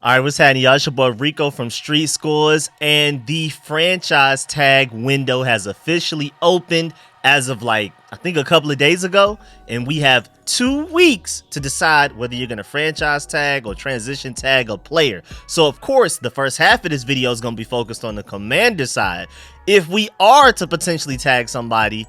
All right, what's happening, y'all? It's your boy Rico from RicoScores, and the franchise tag window has officially opened as of I think a couple of days ago, and we have 2 weeks to decide whether you're going to franchise tag or transition tag a player. So, of course, the first half of this video is going to be focused on the commander side. If we are to potentially tag somebody,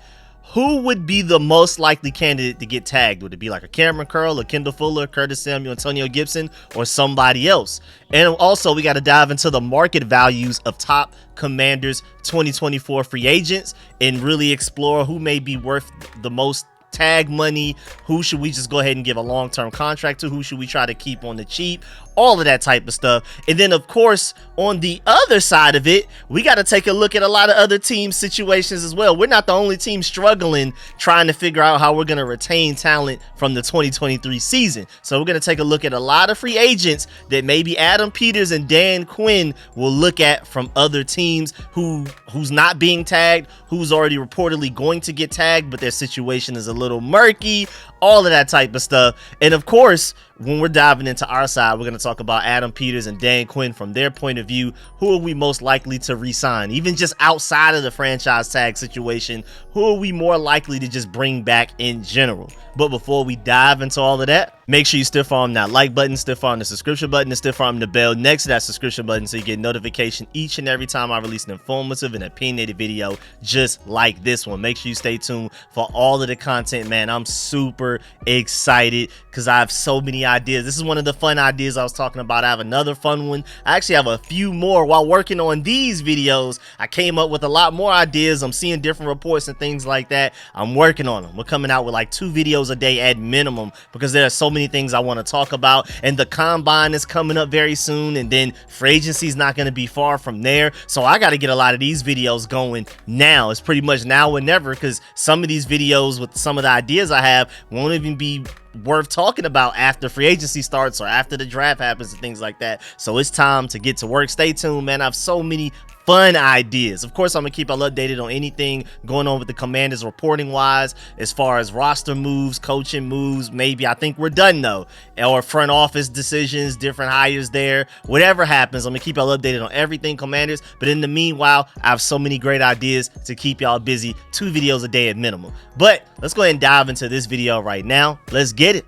who would be the most likely candidate to get tagged? Would it be like a Cameron Curl, a Kendall Fuller, Curtis Samuel, Antonio Gibson, or somebody else? And also, we got to dive into the market values of top Commanders 2024 free agents and really explore who may be worth the most tag money, who should we just go ahead and give a long-term contract to, who should we try to keep on the cheap, all of that type of stuff. And then, of course, on the other side of it, we got to take a look at a lot of other team situations as well. We're not the only team struggling trying to figure out how we're going to retain talent from the 2023 season. So we're going to take a look at a lot of free agents that maybe Adam Peters and Dan Quinn will look at from other teams who's not being tagged, who's already reportedly going to get tagged, but their situation is a little murky, all of that type of stuff. And of course, when we're diving into our side, we're going to talk about Adam Peters and Dan Quinn from their point of view. Who are we most likely to re-sign? Even just outside of the franchise tag situation, who are we more likely to just bring back in general? But before we dive into all of that, make sure you stiff arm that like button, stiff arm the subscription button, and stiff arm the bell next to that subscription button so you get notification each and every time I release an informative and opinionated video just like this one. Make sure you stay tuned for all of the content, man. I'm super excited because I have so many ideas. This is one of the fun ideas I was talking about. I have another fun one. I actually have a few more. While working on these videos, I came up with a lot more ideas. I'm seeing different reports and things like that. I'm working on them. We're coming out with like 2 videos a day at minimum because there are so many things I want to talk about, and the combine is coming up very soon, and then free agency is not going to be far from there. So I got to get a lot of these videos going now. It's pretty much now or never, because some of these videos with some of the ideas I have won't even be worth talking about after free agency starts or after the draft happens and things like that. So it's time to get to work. Stay tuned, man. I have so many fun ideas. Of course, I'm gonna keep y'all updated on anything going on with the Commanders reporting wise, as far as roster moves, coaching moves. Maybe I think we're done though, or front office decisions, different hires there. Whatever happens, I'm gonna keep y'all updated on everything Commanders. But in the meanwhile, I have so many great ideas to keep y'all busy. 2 videos a day at minimum. But let's go ahead and dive into this video right now. Let's get it.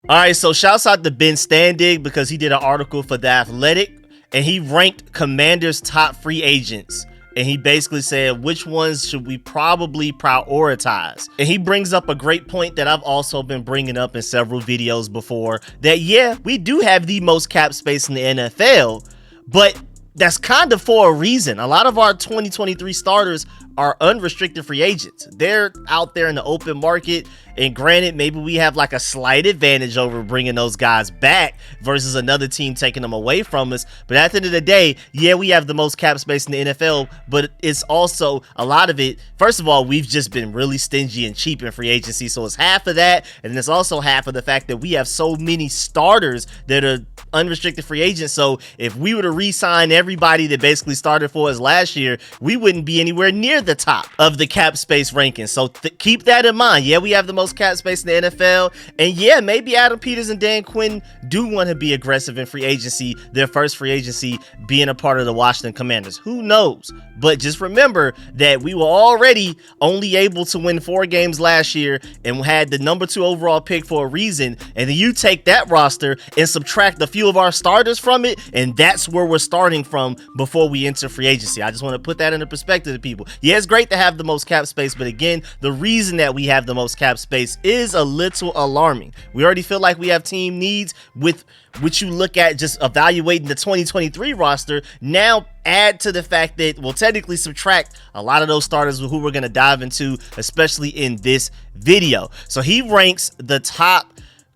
All right, so shouts out to Ben Standig because he did an article for The Athletic and he ranked Commanders' top free agents. And he basically said, which ones should we probably prioritize? And he brings up a great point that I've also been bringing up in several videos before, that yeah, we do have the most cap space in the NFL, but that's kind of for a reason. A lot of our 2023 starters are unrestricted free agents. They're out there in the open market, and granted, maybe we have like a slight advantage over bringing those guys back versus another team taking them away from us. But at the end of the day, yeah, we have the most cap space in the NFL, but it's also a lot of it. First of all, we've just been really stingy and cheap in free agency, so it's half of that, and then it's also half of the fact that we have so many starters that are unrestricted free agents. So if we were to re-sign everybody that basically started for us last year, we wouldn't be anywhere near the top of the cap space rankings. So keep that in mind. Yeah, we have the most cap space in the NFL, and yeah, maybe Adam Peters and Dan Quinn do want to be aggressive in free agency, their first free agency being a part of the Washington Commanders. Who knows? But just remember that we were already only able to win 4 games last year and had the number 2 overall pick for a reason, and then you take that roster and subtract a few of our starters from it, and that's where we're starting from before we enter free agency. I just want to put that into perspective to people. Yeah, it's great to have the most cap space, but again, the reason that we have the most cap space is a little alarming. We already feel like we have team needs with which you look at just evaluating the 2023 roster. Now add to the fact that we'll technically subtract a lot of those starters who we're going to dive into, especially in this video. So he ranks the top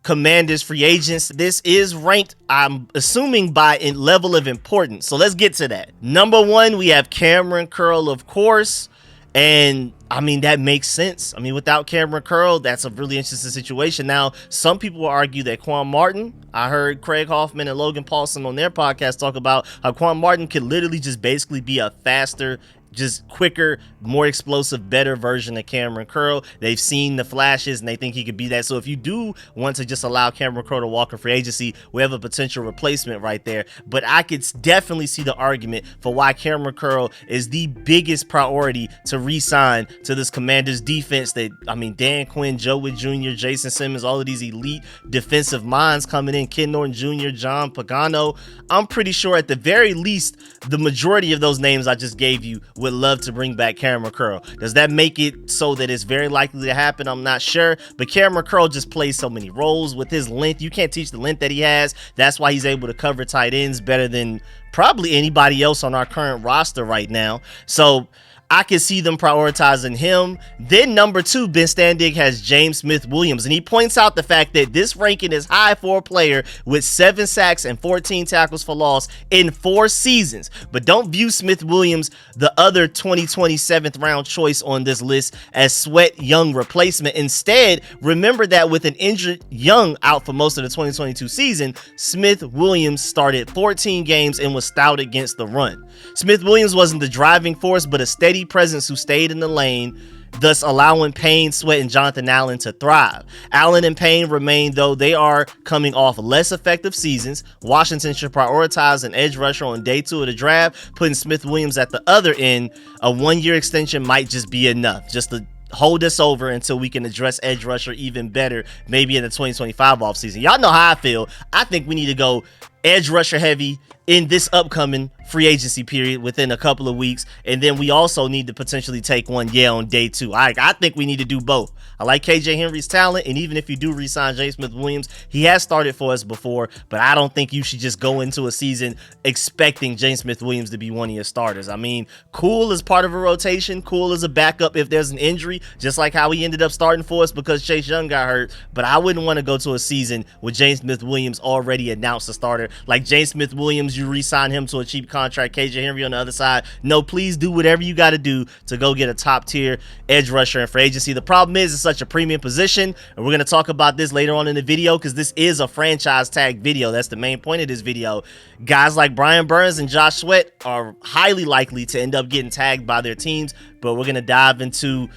Commanders free agents. This is ranked, I'm assuming, by level of importance. So let's get to that. Number 1, we have Cameron Curl, of course. And I mean, that makes sense. I mean, without Cameron Curl, that's a really interesting situation. Now, some people will argue that Quan Martin, I heard Craig Hoffman and Logan Paulson on their podcast talk about how Quan Martin could literally just basically be a faster, just quicker, more explosive, better version of Cameron Curl. They've seen the flashes and they think he could be that. So if you do want to just allow Cameron Curl to walk in free agency, we have a potential replacement right there. But I could definitely see the argument for why Cameron Curl is the biggest priority to re-sign to this Commanders defense. That, I mean, Dan Quinn, Joe Witt Jr., Jason Simmons, all of these elite defensive minds coming in, Ken Norton Jr., John Pagano. I'm pretty sure at the very least, the majority of those names I just gave you would love to bring back Cameron Curl. Does that make it so that it's very likely to happen? I'm not sure, but Cameron Curl just plays so many roles with his length. You can't teach the length that he has. That's why he's able to cover tight ends better than probably anybody else on our current roster right now. So I can see them prioritizing him. Then number 2, Ben Standig has James Smith-Williams, and he points out the fact that this ranking is high for a player with 7 sacks and 14 tackles for loss in 4 seasons. But don't view Smith-Williams, the other 2020 7th round choice on this list, as Sweat Young replacement. Instead, remember that with an injured Young out for most of the 2022 season, Smith-Williams started 14 games and was stout against the run. Smith-Williams wasn't the driving force, but a steady presence who stayed in the lane, thus allowing Payne, Sweat, and Jonathan Allen to thrive. Allen and Payne remain, though they are coming off less effective seasons. Washington should prioritize an edge rusher on day 2 of the draft, putting Smith-Williams at the other end. A 1-year extension might just be enough, just to hold us over until we can address edge rusher even better, maybe in the 2025 offseason. Y'all know how I feel. I think we need to go edge rusher heavy in this upcoming free agency period within a couple of weeks, and then we also need to potentially take one on day 2. I think we need to do both. I like KJ Henry's talent, and even if you do re-sign James Smith-Williams, he has started for us before, but I don't think you should just go into a season expecting James Smith-Williams to be one of your starters. I mean, cool as part of a rotation, cool as a backup if there's an injury, just like how he ended up starting for us because Chase Young got hurt, but I wouldn't want to go to a season with James Smith-Williams already announced a starter. Like James Smith-Williams, you re-sign him to a cheap contract, KJ Henry on the other side. No, please do whatever you got to do to go get a top tier edge rusher in free agency. The problem is it's such a premium position, and we're going to talk about this later on in the video because this is a franchise tag video. That's the main point of this video. Guys like Brian Burns and Josh Sweat are highly likely to end up getting tagged by their teams, but we're going to dive into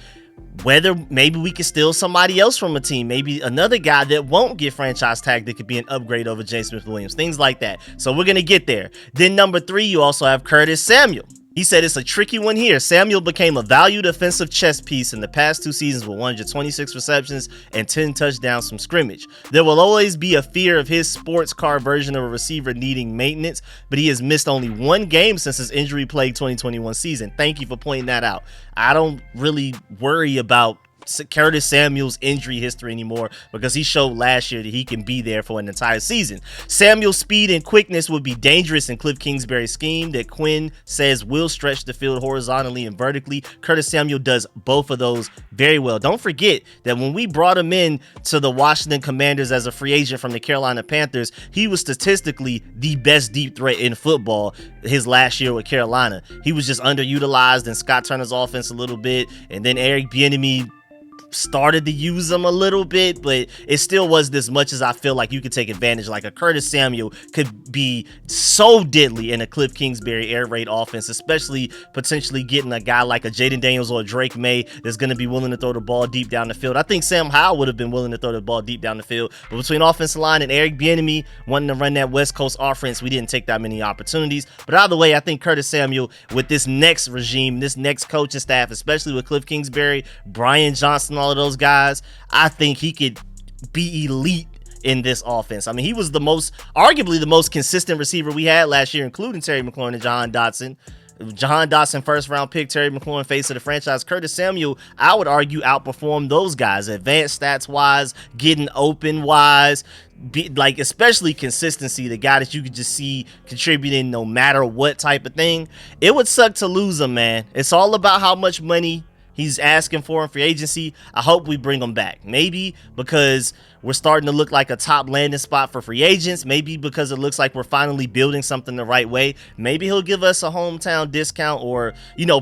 whether maybe we can steal somebody else from a team, maybe another guy that won't get franchise tagged that could be an upgrade over James Smith-Williams, things like that. So we're going to get there. Then number 3, you also have Curtis Samuel. He said it's a tricky one here. Samuel became a valued offensive chess piece in the past 2 seasons with 126 receptions and 10 touchdowns from scrimmage. There will always be a fear of his sports car version of a receiver needing maintenance, but he has missed only 1 game since his injury-plagued 2021 season. Thank you for pointing that out. I don't really worry about Curtis Samuel's injury history anymore because he showed last year that he can be there for an entire season. Samuel's speed and quickness would be dangerous in Cliff Kingsbury's scheme that Quinn says will stretch the field horizontally and vertically. Curtis Samuel does both of those very well. Don't forget that when we brought him in to the Washington Commanders as a free agent from the Carolina Panthers, he was statistically the best deep threat in football his last year with Carolina. He was just underutilized in Scott Turner's offense a little bit, and then Eric Bieniemy started to use them a little bit, but it still wasn't as much as I feel like you could take advantage. Like a Curtis Samuel could be so deadly in a Cliff Kingsbury air raid offense, especially potentially getting a guy like a Jayden Daniels or a Drake May that's going to be willing to throw the ball deep down the field. I think Sam Howell would have been willing to throw the ball deep down the field, but between offensive line and Eric Bieniemy wanting to run that West Coast offense, we didn't take that many opportunities. But either way, I think Curtis Samuel with this next regime, this next coaching staff, especially with Cliff Kingsbury, Brian Johnson, all of those guys, I think he could be elite in this offense. I mean, he was arguably the most consistent receiver we had last year, including Terry McLaurin and Jahan Dotson. Jahan Dotson, first round pick, Terry McLaurin, face of the franchise. Curtis Samuel, I would argue, outperformed those guys, advanced stats wise, getting open wise, like especially consistency, the guy that you could just see contributing no matter what type of thing. It would suck to lose him, man. It's all about how much money he's asking for in free agency. I hope we bring him back. Maybe because we're starting to look like a top landing spot for free agents. Maybe because it looks like we're finally building something the right way. Maybe he'll give us a hometown discount or,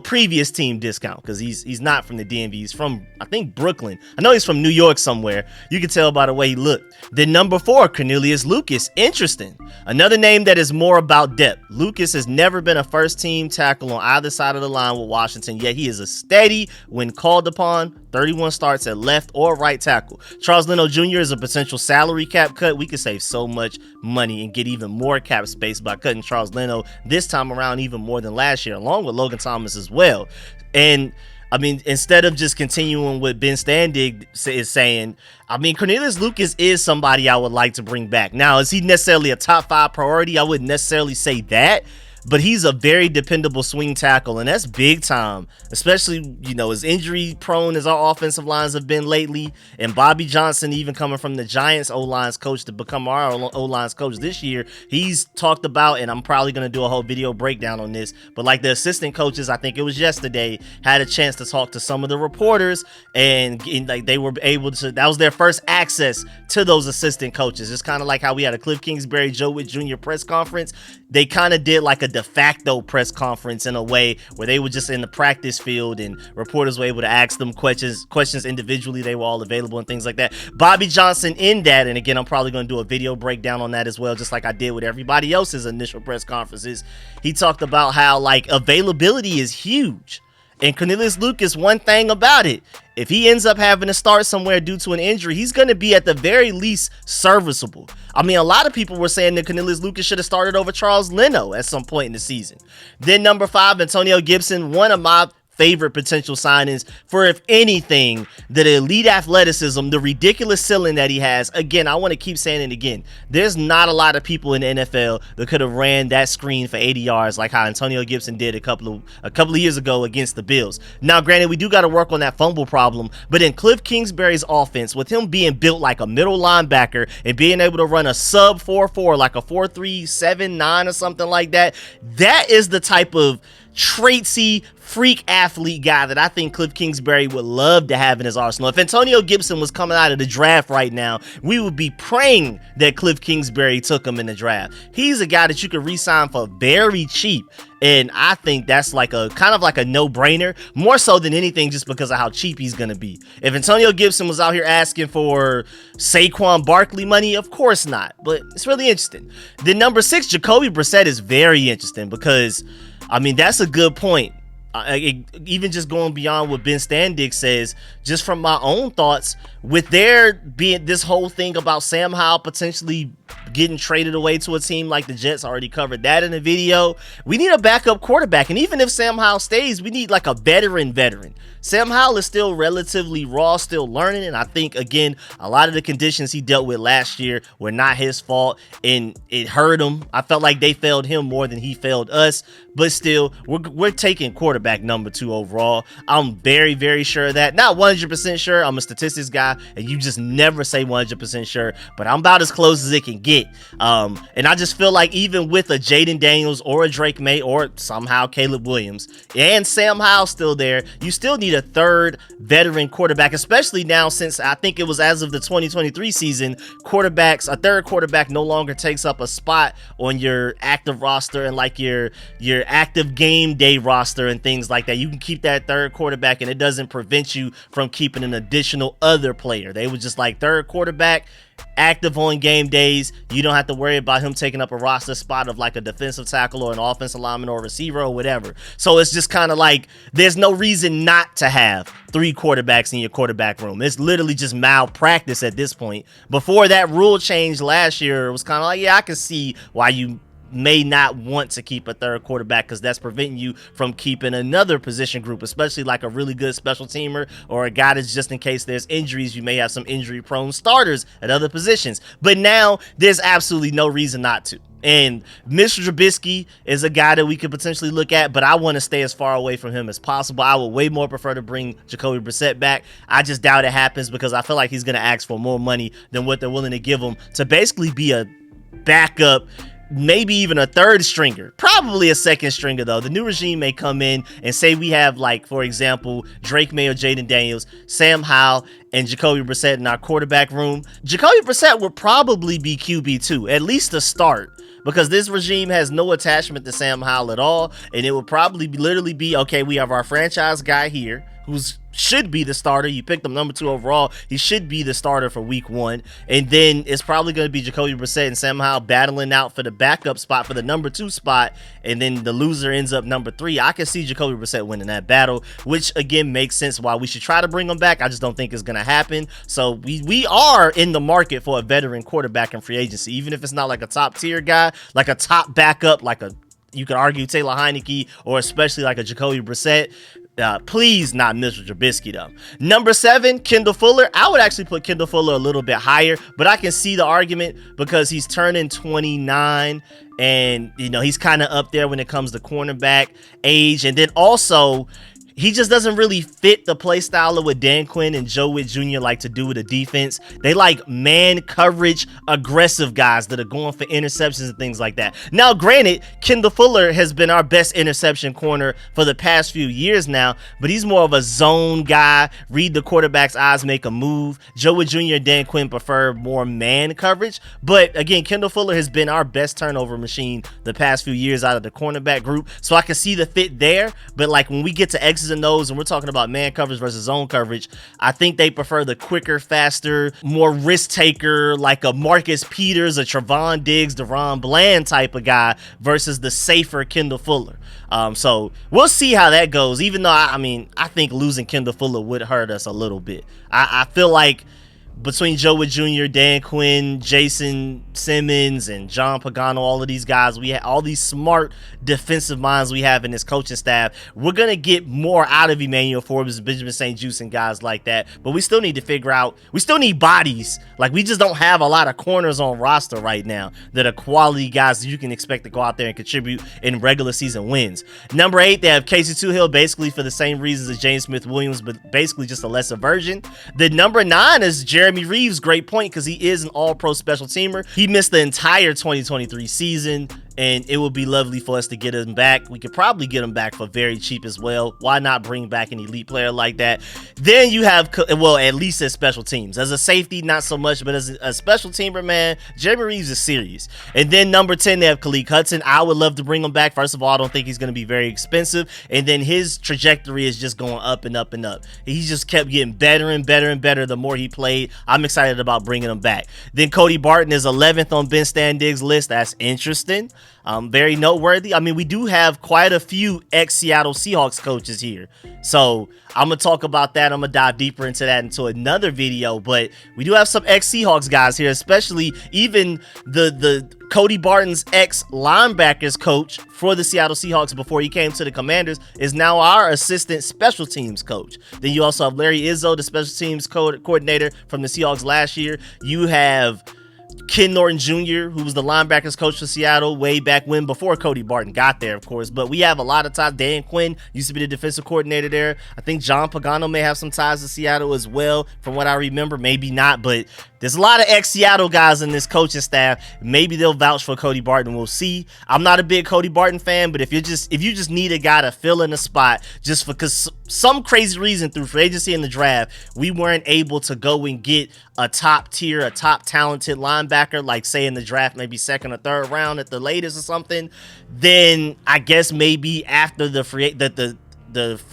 previous team discount, because he's not from the DMV. He's from, I think, Brooklyn. I know he's from New York somewhere. You can tell by the way he looked. Then number 4, Cornelius Lucas. Interesting. Another name that is more about depth. Lucas has never been a first team tackle on either side of the line with Washington, yet he is a steady when called upon. 31 starts at left or right tackle. Charles Leno Jr. is a potential salary cap cut. We could save so much money and get even more cap space by cutting Charles Leno this time around, even more than last year, along with Logan Thomas as well. And I mean, instead of just continuing what Ben Standig is saying, I mean, Cornelius Lucas is somebody I would like to bring back. Now, is he necessarily a top 5 priority? I wouldn't necessarily say that, but he's a very dependable swing tackle, and that's big time, especially, as injury prone as our offensive lines have been lately. And Bobby Johnson, even coming from the Giants O-lines coach to become our O-lines coach this year, he's talked about, and I'm probably going to do a whole video breakdown on this, but like the assistant coaches, I think it was yesterday, had a chance to talk to some of the reporters, and like they were able to, that was their first access to those assistant coaches. It's kind of like how we had a Cliff Kingsbury, Joe Witt Jr. press conference. They kind of did like a de facto press conference in a way where they were just in the practice field and reporters were able to ask them questions individually. They were all available and things like that. Bobby Johnson in that, and again, I'm probably going to do a video breakdown on that as well, just like I did with everybody else's initial press conferences. He talked about how like availability is huge. And Cornelius Lucas, one thing about it, if he ends up having to start somewhere due to an injury, he's going to be at the very least serviceable. I mean, a lot of people were saying that Cornelius Lucas should have started over Charles Leno at some point in the season. Then number 5, Antonio Gibson, one of my favorite potential signings for, if anything, the elite athleticism, the ridiculous ceiling that he has. Again, I want to keep saying it again. There's not a lot of people in the NFL that could have ran that screen for 80 yards like how Antonio Gibson did a couple of years ago against the Bills. Now, granted, we do got to work on that fumble problem, but in Cliff Kingsbury's offense, with him being built like a middle linebacker and being able to run a sub 4.4, like a 4.379 or something like that, that is the type of traitsy freak athlete guy that I think Cliff Kingsbury would love to have in his arsenal. If Antonio Gibson was coming out of the draft right now, we would be praying that Cliff Kingsbury took him in the draft. He's a guy that you could re-sign for very cheap, and I think that's like a kind of like a no-brainer, more so than anything just because of how cheap he's gonna be. If Antonio Gibson was out here asking for Saquon Barkley money, of course not, but it's really interesting. Then number 6, Jacoby Brissett is very interesting because, I mean, that's a good point. Even just going beyond what Ben Standig says, just from my own thoughts, with there being this whole thing about Sam Howell potentially getting traded away to a team like the Jets, already covered that in the video. We need a backup quarterback, and even if Sam Howell stays, we need like a veteran. Sam Howell is still relatively raw, still learning, and I think, again, a lot of the conditions he dealt with last year were not his fault, and it hurt him. I felt like they failed him more than he failed us, but still, we're taking quarterback number 2 overall. I'm very, very sure of that. Not 100% sure. I'm a statistics guy, and you just never say 100% sure, but I'm about as close as it can get. And I just feel like even with a Jayden Daniels or a Drake May or somehow Caleb Williams and Sam Howell still there, you still need a third veteran quarterback, especially now since I think it was as of the 2023 season, a third quarterback no longer takes up a spot on your active roster and like your active game day roster and things like that. You can keep that third quarterback and it doesn't prevent you from keeping an additional other player. They were just like third quarterback, active on game days. You don't have to worry about him taking up a roster spot of like a defensive tackle or an offensive lineman or a receiver or whatever. So it's just kind of like there's no reason not to have 3 quarterbacks in your quarterback room. It's literally just malpractice at this point. Before that rule change last year, it was kind of like, yeah, I can see why you may not want to keep a third quarterback because that's preventing you from keeping another position group, especially like a really good special teamer or a guy that's just in case there's injuries, you may have some injury prone starters at other positions. But now there's absolutely no reason not to. And Mr. Trubisky is a guy that we could potentially look at, but I want to stay as far away from him as possible. I would way more prefer to bring Jacoby Brissett back. I just doubt it happens because I feel like he's going to ask for more money than what they're willing to give him to basically be a backup maybe even a third stringer, probably a second stringer though. The new regime may come in and say we have, like, for example, Drake May or Jayden Daniels, Sam Howell, and Jacoby Brissett in our quarterback room. Jacoby Brissett would probably be QB2, at least to start, because this regime has no attachment to Sam Howell at all, and it would probably literally be, okay, we have our franchise guy here who's should be the starter. You picked him number 2 overall. He should be the starter for week 1. And then it's probably going to be Jacoby Brissett and Sam Howell battling out for the backup spot for the number 2 spot. And then the loser ends up number 3. I can see Jacoby Brissett winning that battle, which again makes sense why we should try to bring him back. I just don't think it's going to happen. So we are in the market for a veteran quarterback in free agency, even if it's not like a top tier guy, like a top backup, like a, you could argue Taylor Heineke, or especially like a Jacoby Brissett. Please not Mr. Trubisky though. Number 7, Kendall Fuller. I would actually put Kendall Fuller a little bit higher, but I can see the argument because he's turning 29 and, you know, he's kind of up there when it comes to cornerback age. And then also, he just doesn't really fit the play style of what Dan Quinn and Joe Witt Jr. like to do with the defense. They like man coverage, aggressive guys that are going for interceptions and things like that. Now, granted, Kendall Fuller has been our best interception corner for the past few years now, but he's more of a zone guy, read the quarterback's eyes, make a move. Joe Witt Jr. and Dan Quinn prefer more man coverage. But again, Kendall Fuller has been our best turnover machine the past few years out of the cornerback group. So I can see the fit there. But like when we get to X's and O's and we're talking about man coverage versus zone coverage, I think they prefer the quicker, faster, more risk taker, like a Marcus Peters, a Trevon Diggs, DeRon Bland type of guy versus the safer Kendall Fuller. So we'll see how that goes, even though I think losing Kendall Fuller would hurt us a little bit. I feel like between Joe Witt Jr., Dan Quinn, Jason Simmons, and John Pagano, all of these guys, we have all these smart defensive minds we have in this coaching staff. We're going to get more out of Emmanuel Forbes, Benjamin St-Juste, and guys like that. But we still need to figure out, we still need bodies. Like, we just don't have a lot of corners on roster right now that are quality guys that you can expect to go out there and contribute in regular season wins. Number 8, they have Casey Toohill, basically for the same reasons as James Smith-Williams, but basically just a lesser version. The number 9 is Jeremy Reeves. Great point, because he is an all-pro special teamer. He missed the entire 2023 season, and it would be lovely for us to get him back. We could probably get him back for very cheap as well. Why not bring back an elite player like that? Then you have, well, at least as special teams. As a safety, not so much, but as a special teamer, man, Jeremy Reeves is serious. And then number 10, they have Khaleke Hudson. I would love to bring him back. First of all, I don't think he's going to be very expensive. And then his trajectory is just going up and up and up. He just kept getting better and better and better the more he played. I'm excited about bringing him back. Then Cody Barton is 11th on Ben Standig's list. That's interesting. Very noteworthy. I mean, we do have quite a few ex-Seattle Seahawks coaches here. So I'm going to talk about that. I'm going to dive deeper into that into another video. But we do have some ex-Seahawks guys here, especially even the Cody Barton's ex-linebackers coach for the Seattle Seahawks before he came to the Commanders is now our assistant special teams coach. Then you also have Larry Izzo, the special teams coordinator from the Seahawks last year. You have Ken Norton Jr., who was the linebackers coach for Seattle way back when, before Cody Barton got there, of course. But we have a lot of ties. Dan Quinn used to be the defensive coordinator there. I think John Pagano may have some ties to Seattle as well, from what I remember. Maybe not, but there's a lot of ex-Seattle guys in this coaching staff. Maybe they'll vouch for Cody Barton. We'll see. I'm not a big Cody Barton fan, but if you just need a guy to fill in a spot, just because some crazy reason through free agency and the draft, we weren't able to go and get a top tier, a top talented linebacker, like say in the draft, maybe second or third round at the latest or something, then I guess maybe after the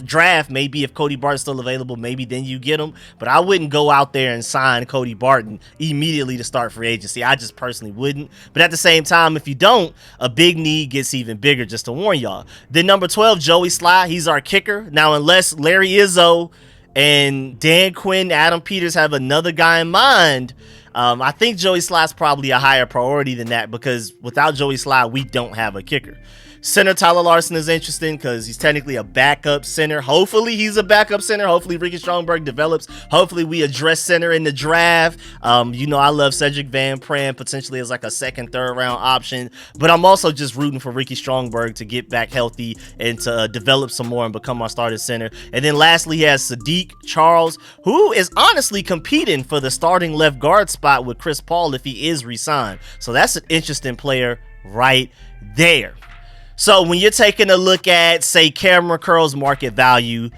draft, maybe if Cody Barton's still available, maybe then you get him. But I wouldn't go out there and sign Cody Barton immediately to start free agency. I just personally wouldn't. But at the same time, if you don't, a big need gets even bigger, just to warn y'all. Then number 12, Joey Sly. He's our kicker. Now, unless Larry Izzo and Dan Quinn, Adam Peters have another guy in mind, I think Joey Sly's probably a higher priority than that, because without Joey Sly, we don't have a kicker. Center Tyler Larson is interesting because he's technically a backup center. Hopefully he's a backup center. Hopefully Ricky Stromberg develops. Hopefully we address center in the draft. I love Cedric Van Pran potentially as like a second, third round option. But I'm also just rooting for Ricky Stromberg to get back healthy and to develop some more and become our starting center. And then lastly, he has Sadiq Charles, who is honestly competing for the starting left guard spot with Chris Paul if he is re-signed. So that's an interesting player right there. So when you're taking a look at, say, Cameron Curl's market value,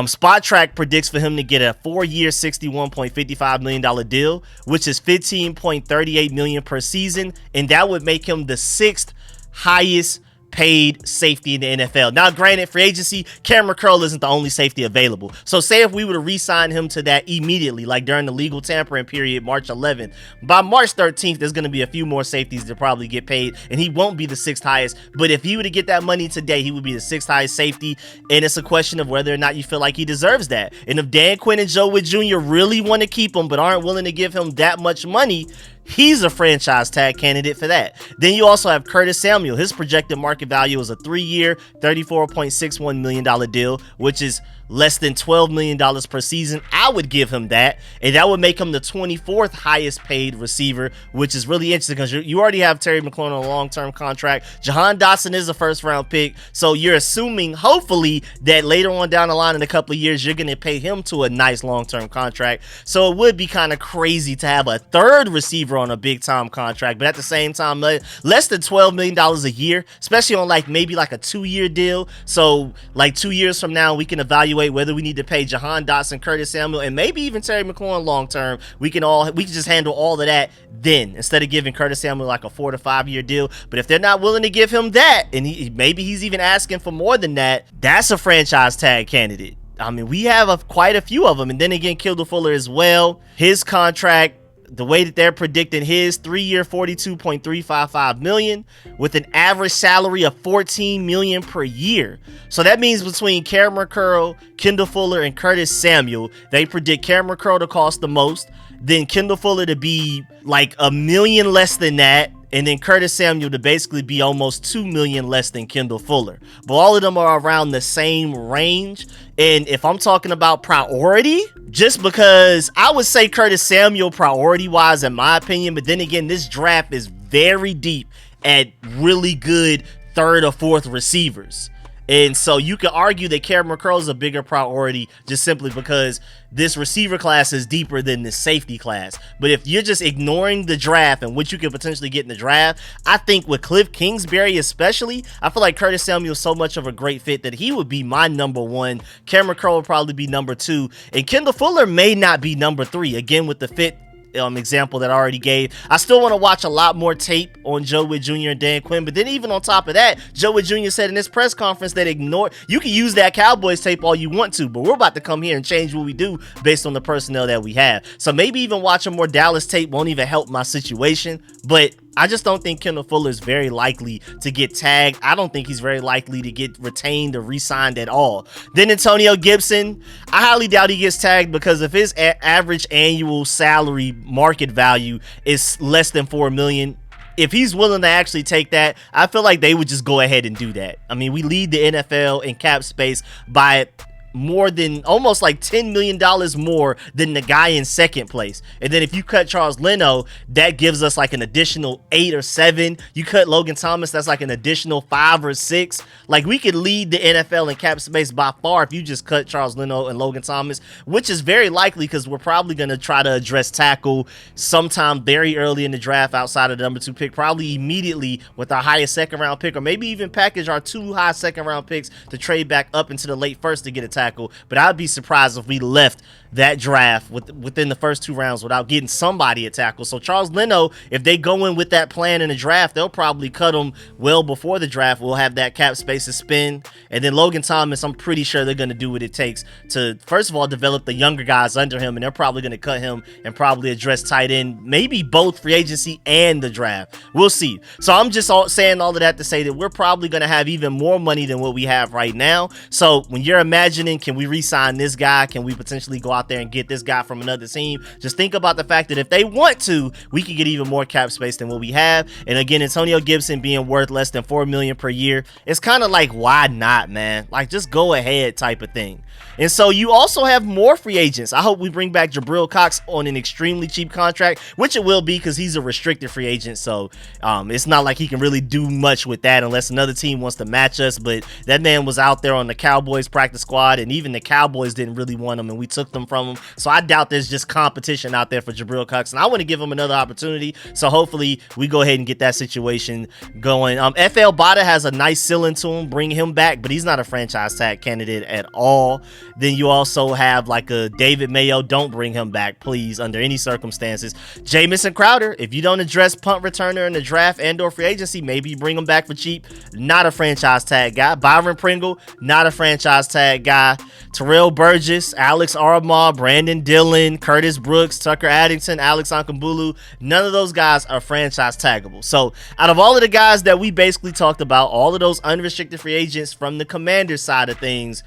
Spot Track predicts for him to get a 4-year, $61.55 million deal, which is $15.38 million per season, and that would make him the 6th highest paid safety in the NFL. Now, granted, free agency, Cameron Curl isn't the only safety available. So say if we were to re-sign him to that immediately, like during the legal tampering period, March 11th, by March 13th, there's going to be a few more safeties that probably get paid, and he won't be the 6th highest. But if he were to get that money today, he would be the 6th highest safety, and it's a question of whether or not you feel like he deserves that. And if Dan Quinn and Joe Witt Jr. really want to keep him but aren't willing to give him that much money, he's a franchise tag candidate for that. Then you also have Curtis Samuel. His projected market value is a 3-year, $34.61 million deal, which is less than $12 million per season. I would give him that, and that would make him the 24th highest paid receiver, which is really interesting because you already have Terry McLaurin on a long-term contract. Jahan Dotson is a first-round pick, so you're assuming, hopefully, that later on down the line in a couple of years, you're going to pay him to a nice long-term contract. So it would be kind of crazy to have a third receiver on a big-time contract, but at the same time, less than $12 million a year, especially on maybe a 2-year deal. So 2 years from now, we can evaluate whether we need to pay Jahan Dotson, Curtis Samuel, and maybe even Terry McLaurin long term. We can just handle all of that then, instead of giving Curtis Samuel a 4 to 5 year deal. But if they're not willing to give him that, and maybe he's even asking for more than that, that's a franchise tag candidate. I mean, we have quite a few of them. And then again, Kendall Fuller as well. His contract, the way that they're predicting his 3-year, $42.355 million with an average salary of $14 million per year. So that means between Cameron Curl, Kendall Fuller, and Curtis Samuel, they predict Cameron Curl to cost the most, then Kendall Fuller to be $1 million less than that, and then Curtis Samuel to basically be almost $2 million less than Kendall Fuller. But all of them are around the same range. And if I'm talking about priority, just because I would say Curtis Samuel priority-wise in my opinion, but then again, this draft is very deep at really good 3rd or 4th receivers. And so you can argue that Cameron Curl is a bigger priority just simply because this receiver class is deeper than the safety class. But if you're just ignoring the draft and what you could potentially get in the draft, I think with Cliff Kingsbury especially, I feel like Curtis Samuel is so much of a great fit that he would be my number 1. Cameron Curl would probably be number 2. And Kendall Fuller may not be number 3. Again, with the fit example that I already gave. I still want to watch a lot more tape on Joe Witt Jr. and Dan Quinn, but then even on top of that, Joe Witt Jr. said in his press conference that you can use that Cowboys tape all you want to, but we're about to come here and change what we do based on the personnel that we have. So maybe even watching more Dallas tape won't even help my situation, but I just don't think Kendall Fuller is very likely to get tagged. I don't think he's very likely to get retained or re-signed at all. Then Antonio Gibson, I highly doubt he gets tagged because if his average annual salary market value is less than $4 million, if he's willing to actually take that, I feel like they would just go ahead and do that. I mean, we lead the NFL in cap space by more than almost $10 million more than the guy in second place. And then if you cut Charles Leno, that gives us an additional 8 or 7. You cut Logan Thomas, that's an additional 5 or 6. We could lead the NFL in cap space by far if you just cut Charles Leno and Logan Thomas, which is very likely because we're probably going to try to address tackle sometime very early in the draft outside of the number 2 pick, probably immediately with our highest 2nd round pick, or maybe even package our 2 high 2nd round picks to trade back up into the late 1st to get a tackle. But I'd be surprised if we left that draft within the first 2 rounds without getting somebody a tackle. So Charles Leno, if they go in with that plan in the draft, they'll probably cut him well before the draft. We'll have that cap space to spend. And then Logan Thomas, I'm pretty sure they're going to do what it takes to, first of all, develop the younger guys under him, and they're probably going to cut him and probably address tight end, maybe both free agency and the draft. We'll see. So I'm just saying all of that to say that we're probably going to have even more money than what we have right now. So when you're imagining, can we re-sign this guy? Can we potentially go out there and get this guy from another team? Just think about the fact that if they want to, we can get even more cap space than what we have. And again, Antonio Gibson being worth less than $4 million per year, it's kind of why not, man? Just go ahead type of thing. And so you also have more free agents. I hope we bring back Jabril Cox on an extremely cheap contract, which it will be because he's a restricted free agent. So it's not like he can really do much with that unless another team wants to match us. But that man was out there on the Cowboys practice squad, and even the Cowboys didn't really want him, and we took them from him. So I doubt there's just competition out there for Jabril Cox, and I want to give him another opportunity. So hopefully we go ahead and get that situation going. FL Bada has a nice ceiling to him, bring him back, but he's not a franchise tag candidate at all. Then you also have like a David Mayo. Don't bring him back, please, under any circumstances. Jamison Crowder, if you don't address punt returner in the draft and or free agency, maybe you bring him back for cheap. Not a franchise tag guy. Byron Pringle, not a franchise tag guy. Terrell Burgess, Alex Armah, Brandon Dillon, Curtis Brooks, Tucker Addington, Alex Ankumbulu, none of those guys are franchise taggable. So out of all of the guys that we basically talked about, all of those unrestricted free agents from the Commanders side of things,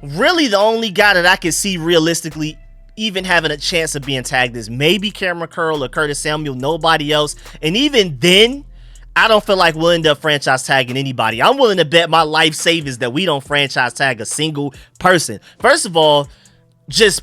really the only guy that I can see realistically even having a chance of being tagged is maybe Cameron Curl or Curtis Samuel, nobody else. And even then, I don't feel like we'll end up franchise tagging anybody. I'm willing to bet my life savings that we don't franchise tag a single person. First of all, just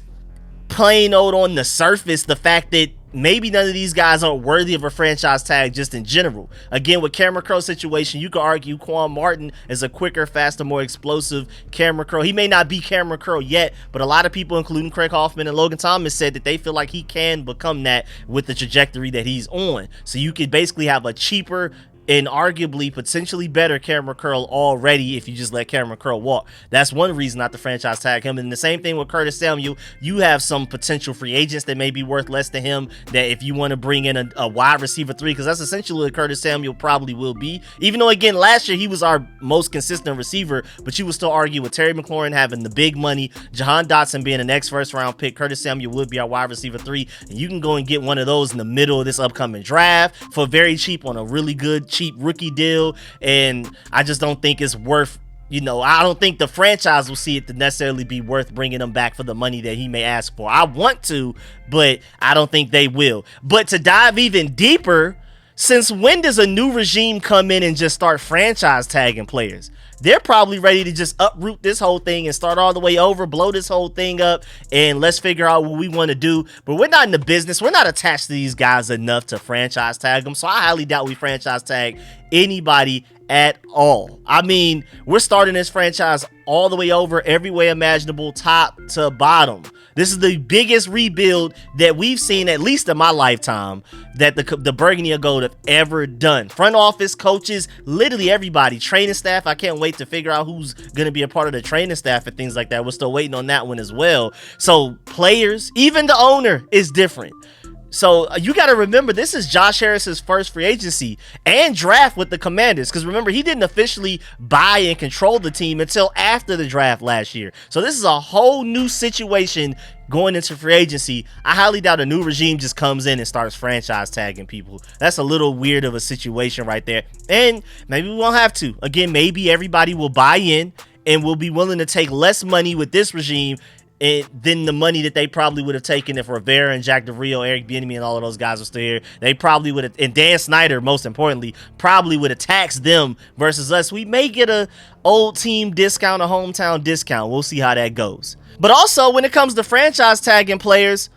plain old on the surface, the fact that maybe none of these guys aren't worthy of a franchise tag just in general. Again, with Cameron Curl's situation, you could argue Quan Martin is a quicker, faster, more explosive Cameron Curl. He may not be Cameron Curl yet, but a lot of people, including Craig Hoffman and Logan Thomas, said that they feel like he can become that with the trajectory that he's on. So you could basically have a cheaper and arguably potentially better Cameron Curl already if you just let Cameron Curl walk. That's one reason not to franchise tag him. And the same thing with Curtis Samuel. You have some potential free agents that may be worth less to him, that if you want to bring in a wide receiver 3, because that's essentially what Curtis Samuel probably will be. Even though, again, last year he was our most consistent receiver, but you would still argue with Terry McLaurin having the big money, Jahan Dotson being the next first round pick, Curtis Samuel would be our wide receiver 3, and you can go and get one of those in the middle of this upcoming draft for very cheap on a really good cheap rookie deal. And I just don't think it's worth, I don't think the franchise will see it to necessarily be worth bringing him back for the money that he may ask for. I want to, but I don't think they will. But to dive even deeper, since when does a new regime come in and just start franchise tagging players? They're probably ready to just uproot this whole thing and start all the way over, blow this whole thing up, and let's figure out what we want to do. But we're not in the business. We're not attached to these guys enough to franchise tag them. So I highly doubt we franchise tag anybody at all. I mean, we're starting this franchise all the way over, every way imaginable, top to bottom. This is the biggest rebuild that we've seen, at least in my lifetime, that the Burgundy and Gold have ever done. Front office, coaches, literally everybody, training staff. I can't wait to figure out who's going to be a part of the training staff and things like that. We're still waiting on that one as well. So players, even the owner is different. So you got to remember, this is Josh Harris's first free agency and draft with the Commanders. Because remember, he didn't officially buy and control the team until after the draft last year. So this is a whole new situation going into free agency. I highly doubt a new regime just comes in and starts franchise tagging people. That's a little weird of a situation right there. And maybe we won't have to. Again, maybe everybody will buy in and will be willing to take less money with this regime than the money that they probably would have taken if Rivera and Jack DeVrio, Eric Bieniemy, and all of those guys were still here. They probably would have, and Dan Snyder, most importantly, probably would have taxed them versus us. We may get a old team discount, a hometown discount. We'll see how that goes. But also, when it comes to franchise tagging players,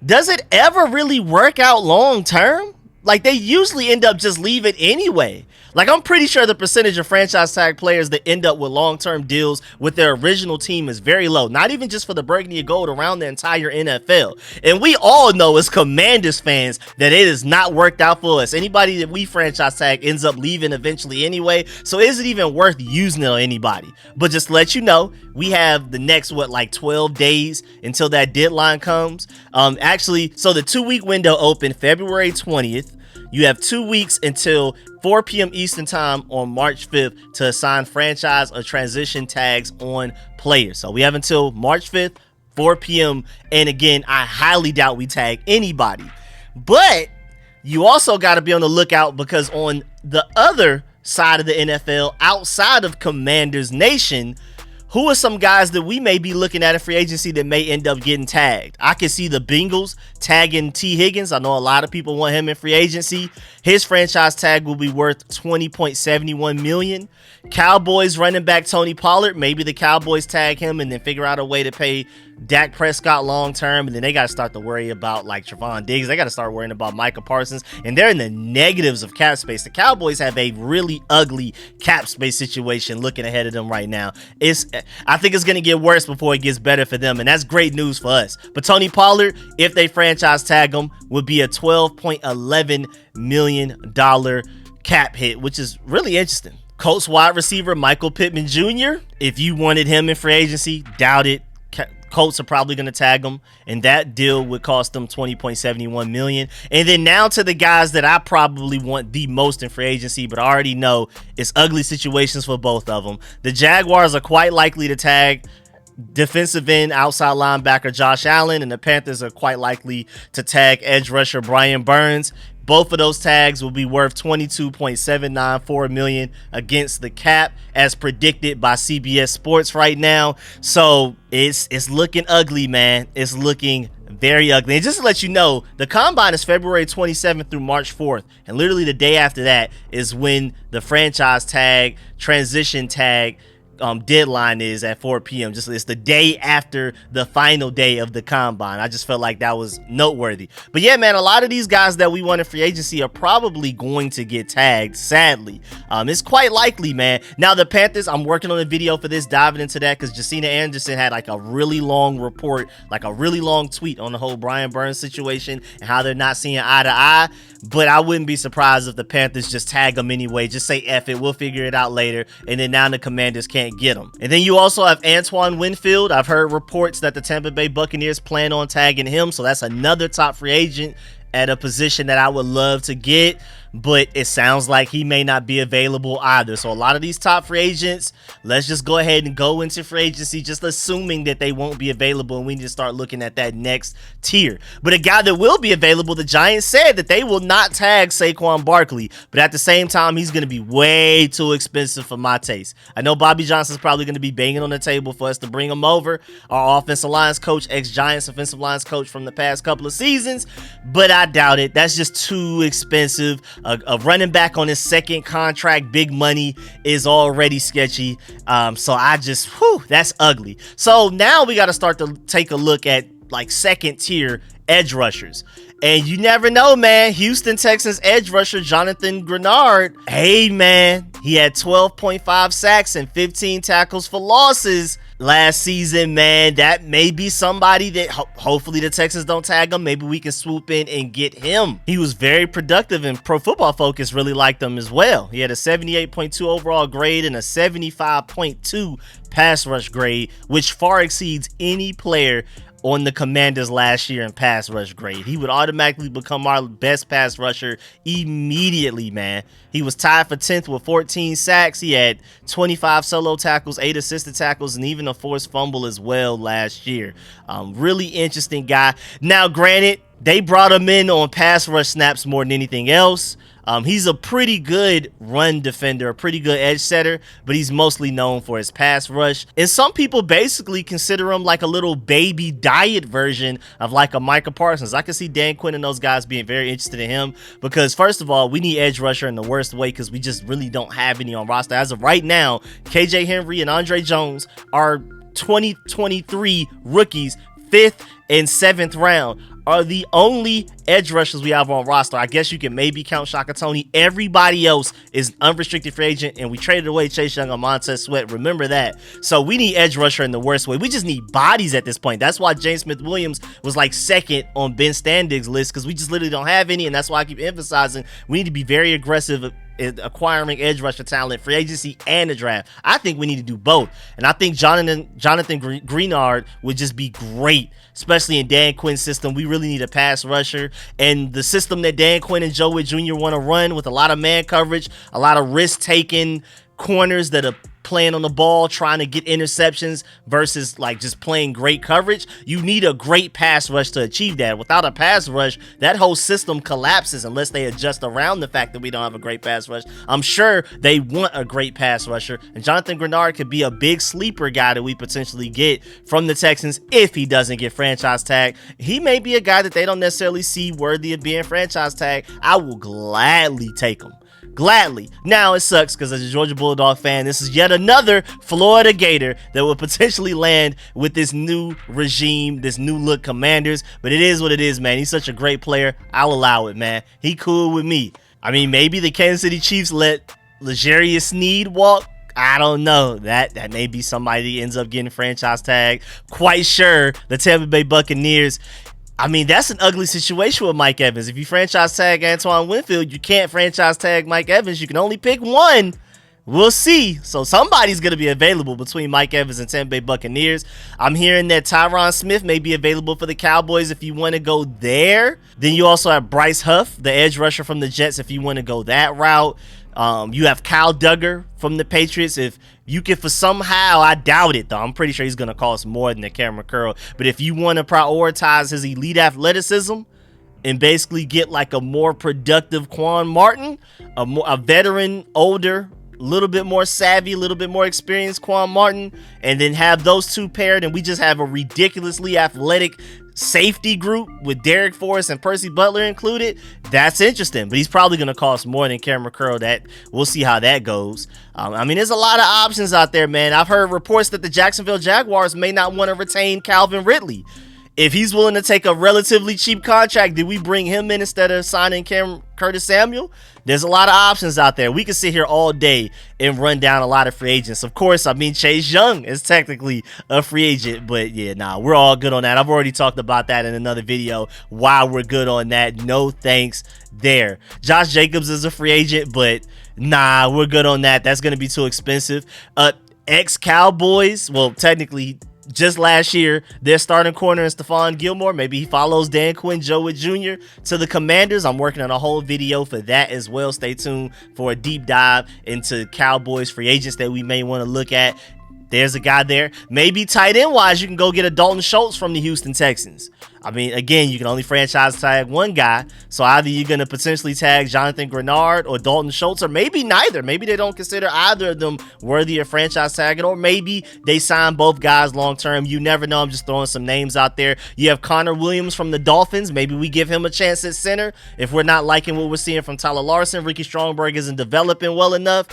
does it ever really work out long term? Like, they usually end up just leaving anyway. Like, I'm pretty sure the percentage of franchise tag players that end up with long-term deals with their original team is very low. Not even just for the Burgundy and Gold, around the entire NFL. And we all know as Commanders fans that it has not worked out for us. Anybody that we franchise tag ends up leaving eventually anyway. So is it even worth using it on anybody? But just to let you know, we have the next, 12 days until that deadline comes. Actually, so the 2-week window opened February 20th. You have 2 weeks until 4 p.m. Eastern time on March 5th to assign franchise or transition tags on players. So we have until March 5th, 4 p.m. And again, I highly doubt we tag anybody. But you also got to be on the lookout, because on the other side of the NFL, outside of Commanders Nation, who are some guys that we may be looking at in free agency that may end up getting tagged? I can see the Bengals tagging T. Higgins. I know a lot of people want him in free agency. His franchise tag will be worth $20.71 million. Cowboys running back Tony Pollard. Maybe the Cowboys tag him and then figure out a way to pay Dak Prescott long term, and then they got to start to worry about like Trevon Diggs. They got to start worrying about Micah Parsons, and they're in the negatives of cap space. The Cowboys have a really ugly cap space situation looking ahead of them right now. I think it's going to get worse before it gets better for them, and that's great news for us. But Tony Pollard, if they franchise tag him, would be a $12.11 million cap hit, which is really interesting. Colts wide receiver Michael Pittman Jr., if you wanted him in free agency, doubt it. Colts are probably going to tag him, and that deal would cost them $20.71 million. And then now to the guys that I probably want the most in free agency, but I already know it's ugly situations for both of them. The Jaguars are quite likely to tag defensive end outside linebacker Josh Allen, and the Panthers are quite likely to tag edge rusher Brian Burns. Both of those tags will be worth $22.794 million against the cap, as predicted by CBS Sports right now. So it's looking ugly, man. It's looking very ugly. And just to let you know, the combine is February 27th through March 4th, and literally the day after that is when the franchise tag, transition tag deadline is at 4 p.m. It's the day after the final day of the combine. I just felt like that was noteworthy. But yeah, man, a lot of these guys that we want in free agency are probably going to get tagged, sadly. It's quite likely, man. Now the Panthers, I'm working on a video for this, diving into that, because Jacina Anderson had like a really long report, like a really long tweet on the whole Brian Burns situation and how they're not seeing eye to eye. But I wouldn't be surprised if the Panthers just tag them anyway. Just say F it, we'll figure it out later. And then now the Commanders can't get them. And then you also have Antoine Winfield. I've heard reports that the Tampa Bay Buccaneers plan on tagging him, so that's another top free agent at a position that I would love to get, but it sounds like he may not be available either. So a lot of these top free agents, let's just go ahead and go into free agency just assuming that they won't be available, and we need to start looking at that next tier. But a guy that will be available, the Giants said that they will not tag Saquon Barkley, but at the same time, he's going to be way too expensive for my taste. I know Bobby Johnson's probably going to be banging on the table for us to bring him over, our offensive lines coach, ex-Giants offensive lines coach from the past couple of seasons, but I doubt it. That's just too expensive. A running back on his second contract, big money, is already sketchy. So I just, that's ugly. So now we got to start to take a look at like second tier edge rushers. And you never know, man. Houston Texans edge rusher Jonathan Grenard. Hey, man. He had 12.5 sacks and 15 tackles for losses last season, man. That may be somebody that hopefully the Texans don't tag him. Maybe we can swoop in and get him. He was very productive, and Pro Football Focus really liked him as well. He had a 78.2 overall grade and a 75.2 pass rush grade, which far exceeds any player on the Commanders last year in pass rush grade. He would automatically become our best pass rusher immediately, man. He was tied for 10th with 14 sacks. He had 25 solo tackles, 8 assisted tackles, and even a forced fumble as well last year. Really interesting guy. Now, granted, they brought him in on pass rush snaps more than anything else. He's a pretty good run defender, a pretty good edge setter, but he's mostly known for his pass rush. And some people basically consider him like a little baby diet version of like a Micah Parsons. I can see Dan Quinn and those guys being very interested in him because, first of all, we need edge rusher in the worst way because we just really don't have any on roster. As of right now, KJ Henry and Andre Jones are 2023 rookies, 5th and 7th round, are the only edge rushers we have on roster. I guess you can maybe count Shaka Toney. Everybody else is unrestricted free agent, and we traded away Chase Young and Montez Sweat. Remember that. So we need edge rusher in the worst way. We just need bodies at this point. That's why James Smith-Williams was like second on Ben Standig's list, because we just literally don't have any, and that's why I keep emphasizing we need to be very aggressive acquiring edge rusher talent, free agency, and the draft. I think we need to do both, and I think Jonathan Grenard would just be great, especially in Dan Quinn's system. We really need a pass rusher, and the system that Dan Quinn and Joe Witt Jr. want to run with a lot of man coverage, a lot of risk-taking corners that are playing on the ball, trying to get interceptions versus like just playing great coverage. You need a great pass rush to achieve that. Without a pass rush, that whole system collapses unless they adjust around the fact that we don't have a great pass rush. I'm sure they want a great pass rusher, and Jonathan Grenard could be a big sleeper guy that we potentially get from the Texans if he doesn't get franchise tag. He may be a guy that they don't necessarily see worthy of being franchise tag. I will gladly take him. gladly. Now it sucks because as a Georgia Bulldog fan, this is yet another Florida Gator that will potentially land with this new regime, this new look Commanders. But it is what it is, man. He's such a great player. I'll allow it, man. He cool with me. I mean, maybe the Kansas City Chiefs let L'Jarius Sneed walk. I don't know. That may be somebody ends up getting franchise tagged. Quite sure the Tampa Bay Buccaneers. I mean, that's an ugly situation with Mike Evans. If you franchise tag Antoine Winfield, you can't franchise tag Mike Evans. You can only pick one. We'll see. So somebody's going to be available between Mike Evans and Tampa Bay Buccaneers. I'm hearing that Tyron Smith may be available for the Cowboys if you want to go there. Then you also have Bryce Huff, the edge rusher from the Jets, if you want to go that route. You have Kyle Duggar from the Patriots. If you can, for somehow, I doubt it though, I'm pretty sure he's going to cost more than the Cameron Curl. But if you want to prioritize his elite athleticism and basically get like a more productive Quan Martin, a veteran, older, a little bit more savvy, a little bit more experienced Quan Martin, and then have those two paired, and we just have a ridiculously athletic safety group with Derek Forrest and Percy Butler included, that's interesting. But he's probably going to cost more than Cameron Curl. That we'll see how that goes. I mean, there's a lot of options out there, man. I've heard reports that the Jacksonville Jaguars may not want to retain Calvin Ridley. If he's willing to take a relatively cheap contract, did we bring him in instead of signing Curtis Samuel? There's a lot of options out there. We can sit here all day and run down a lot of free agents. Of course, I mean, Chase Young is technically a free agent, but yeah, nah, we're all good on that. I've already talked about that in another video. Why we're good on that. No thanks there. Josh Jacobs is a free agent, but nah, we're good on that. That's going to be too expensive. Ex-Cowboys, well, technically, just last year, their starting corner is Stephon Gilmore. Maybe he follows Dan Quinn Jowett Jr. to the Commanders. I'm working on a whole video for that as well. Stay tuned for a deep dive into Cowboys free agents that we may want to look at. There's a guy there. Maybe tight end wise, you can go get a Dalton Schultz from the Houston Texans. I mean, again, you can only franchise tag one guy. So either you're going to potentially tag Jonathan Grenard or Dalton Schultz, or maybe neither. Maybe they don't consider either of them worthy of franchise tagging, or maybe they sign both guys long term. You never know. I'm just throwing some names out there. You have Connor Williams from the Dolphins. Maybe we give him a chance at center. If we're not liking what we're seeing from Tyler Larson, Ricky Strongberg isn't developing well enough.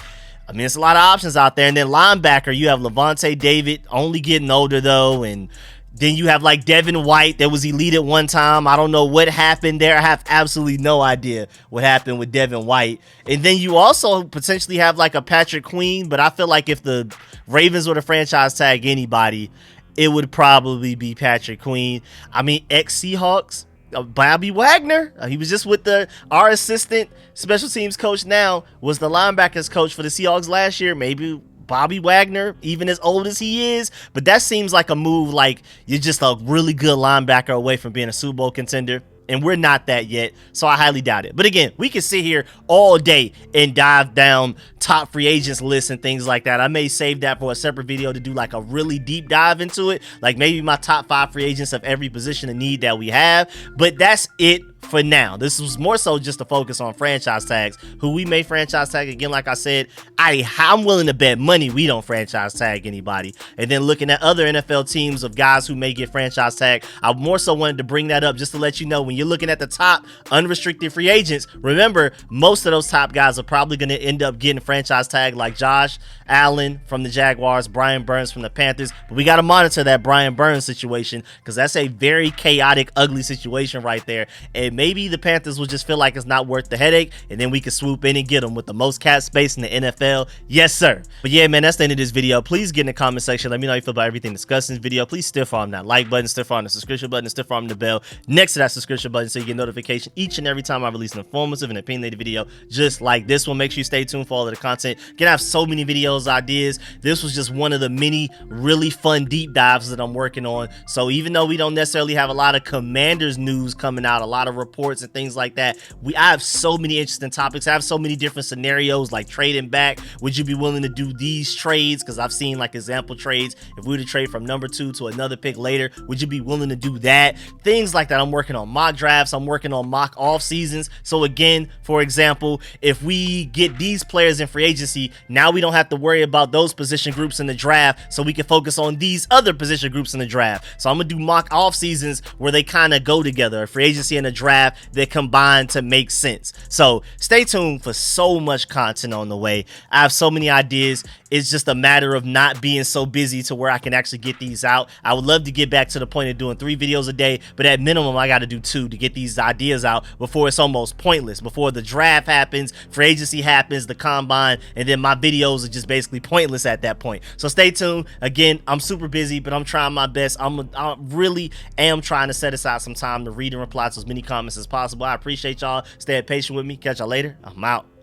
I mean, it's a lot of options out there. And then linebacker, you have Levante David, only getting older though. And then you have like Devin White that was elite at one time. I don't know what happened there. I have absolutely no idea what happened with Devin White. And then you also potentially have like a Patrick Queen. But I feel like if the Ravens were to franchise tag anybody, it would probably be Patrick Queen. I mean, ex-Seahawks. Bobby Wagner, he was just with our assistant special teams coach now, was the linebackers coach for the Seahawks last year. Maybe Bobby Wagner, even as old as he is, but that seems like a move like you're just a really good linebacker away from being a Super Bowl contender. And we're not that yet, so I highly doubt it. But again, we can sit here all day and dive down top free agents lists and things like that. I may save that for a separate video to do like a really deep dive into it, like maybe my top 5 free agents of every position of need that we have. But that's it for now. This was more so just to focus on franchise tags, who we may franchise tag. Again, like I said, I'm willing to bet money we don't franchise tag anybody. And then looking at other NFL teams of guys who may get franchise tag, I more so wanted to bring that up just to let you know, when you're looking at the top unrestricted free agents, remember, most of those top guys are probably going to end up getting franchise tag, like Josh Allen from the Jaguars, Brian Burns from the Panthers. But we got to monitor that Brian Burns situation, because that's a very chaotic, ugly situation right there. And maybe the Panthers will just feel like it's not worth the headache, and then we can swoop in and get them with the most cap space in the NFL. Yes, sir. But yeah, man, that's the end of this video. Please get in the comment section. Let me know how you feel about everything discussed in this video. Please stiff arm that like button, stiff arm the subscription button, stiff arm the bell next to that subscription button so you get notification each and every time I release an informative and opinionated video just like this one. Make sure you stay tuned for all of the content. Gonna have so many videos, ideas. This was just one of the many really fun deep dives that I'm working on. So even though we don't necessarily have a lot of Commanders news coming out, a lot of reports and things like that, I have so many interesting topics. I have so many different scenarios, like trading back. Would you be willing to do these trades? Because I've seen like example trades. If we were to trade from number 2 to another pick later, would you be willing to do that? Things like that. I'm working on mock drafts. I'm working on mock off seasons. So again, for example, if we get these players in free agency, now we don't have to worry about those position groups in the draft, so we can focus on these other position groups in the draft. So I'm gonna do mock off seasons where they kind of go together, a free agency and a draft draft that combine to make sense. So stay tuned for so much content on the way. I have so many ideas. It's just a matter of not being so busy to where I can actually get these out. I would love to get back to the point of doing 3 videos a day, but at minimum I got to do 2 to get these ideas out before it's almost pointless, before the draft happens, free agency happens, the combine, and then my videos are just basically pointless at that point. So stay tuned. Again, I'm super busy, but I'm trying my best. I really am trying to set aside some time to read and reply to as many comments as possible. I appreciate y'all staying patient with me. Catch y'all later. I'm out.